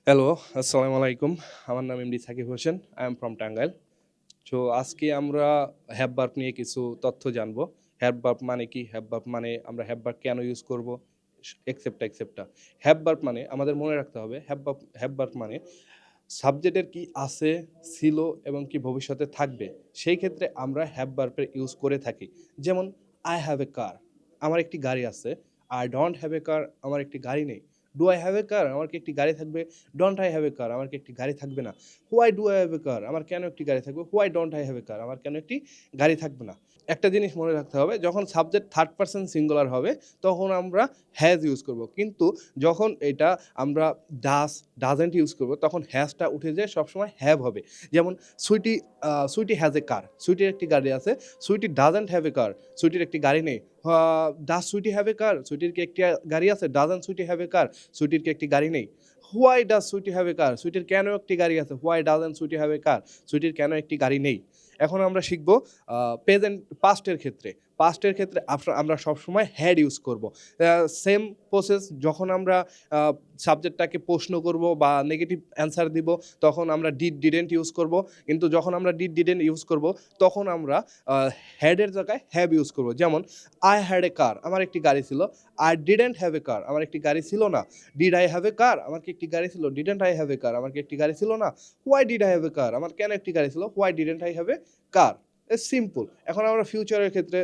Hello, আসসালামু আলাইকুম। আমার নাম MD Sakib Hossain. I am from Tangail. So আজকে আমরা হ্যাভ ভার্ব নিয়ে কিছু তথ্য জানবো। হ্যাভ ভার্ব মানে কি? হ্যাভ ভার্ব মানে আমরা হ্যাভ ভার্ব কেন ইউজ করব? এক্সেপ্টা, এক্সেপ্টা। হ্যাভ ভার্ব মানে আমাদের মনে রাখতে হবে হ্যাভ ভার্ব মানে সাবজেক্টের কি আছে, ছিল এবং কি ভবিষ্যতে থাকবে। সেই ক্ষেত্রে আমরা হ্যাভ ভার্বের ইউজ করে থাকি। যেমন আই হ্যাভ এ কার, আমার একটি গাড়ি আছে। I don't have a car, আমার একটি গাড়ি নেই। Do I have a car, আমার কি একটি গাড়ি থাকবে? Don't I have a car, আমার কি একটি গাড়ি থাকবে না। Why do I have a car, আমার কেন একটি গাড়ি থাকবে? Why don't I have a car, আমার কেন একটি গাড়ি থাকবে না। একটা জিনিস মনে রাখতে হবে, যখন সাবজেক্ট থার্ড পারসন সিঙ্গুলার হবে তখন আমরা হ্যাজ ইউজ করব, কিন্তু যখন এটা আমরা ডাজেন্ট ইউজ করব তখন হ্যাজটা উঠে যেয়ে সবসময় হ্যাভ হবে। যেমন Sweety Sweety has a car, সুইটির একটি গাড়ি আছে। Sweety doesn't have a car, সুইটির একটি গাড়ি নেই। Does Sweety have a car, সুইটির কি একটি গাড়ি আছে? Doesn't Sweety have a car, সুইটির কি একটি গাড়ি নেই। Why does Sweety have a car, সুইটির কেন একটি গাড়ি আছে? Why doesn't Sweety have a car, সুইটির কেন একটি গাড়ি নেই। এখন আমরা শিখব পাস্টের ক্ষেত্রে। পাস্টের ক্ষেত্রে আমরা সবসময় হ্যাড ইউজ করব। সেম প্রসেস, যখন আমরা সাবজেক্টটাকে প্রশ্ন করব বা নেগেটিভ অ্যান্সার দিব তখন আমরা ডিডেন্ট ইউজ করব, কিন্তু যখন আমরা ডিডেন্ট ইউজ করব তখন আমরা হ্যাডের জায়গায় হ্যাভ ইউজ করব। যেমন আই হ্যাড এ কার, আমার একটি গাড়ি ছিল। I didn't have a car, আমার একটি গাড়ি ছিল না। Did I have a car, আমার কি একটি গাড়ি ছিল? Didn't I have a car, আমার কি একটি গাড়ি ছিল না। Why did I have a car, আমার কেন একটি গাড়ি ছিল? Why didn't I have a car. Simple. এখন আমরা ফিউচারের ক্ষেত্রে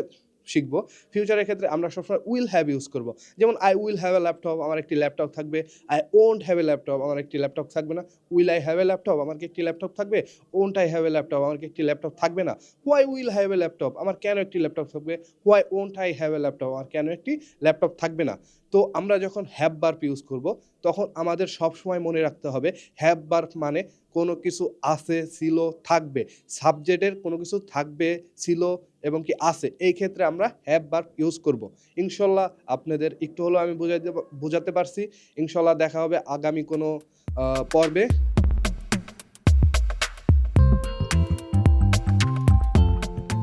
শিখব। ফিউচারের ক্ষেত্রে আমরা সবসময় উইল হ্যাভ ইউজ করব। যেমন I will have a laptop, আমার একটি ল্যাপটপ থাকবে। I won't have a laptop, আমার একটি ল্যাপটপ থাকবে না। Will I have a laptop, আমার কি একটি ল্যাপটপ থাকবে? Won't I have a laptop, আমার কি একটি ল্যাপটপ থাকবে না। Why will have a laptop, আমার কেন একটি ল্যাপটপ থাকবে? Why won't I have a laptop, আমার কেন একটি ল্যাপটপ থাকবে না। তো আমরা যখন হ্যাভ ভার্ব ইউজ করব তখন আমাদের সবসময় মনে রাখতে হবে হ্যাভ ভার্ব মানে কোনো কিছু আছে, ছিল, থাকবে। সাবজেক্টের কোনো কিছু থাকবে, ছিল এবং কি আছে, এই ক্ষেত্রে আমরা হ্যাভ ভার্ব ইউজ করব। ইনশাল্লাহ আপনাদের একটু হলেও আমি বোঝাতে পারছি। ইনশাল্লাহ দেখা হবে আগামী কোনো পর্বে।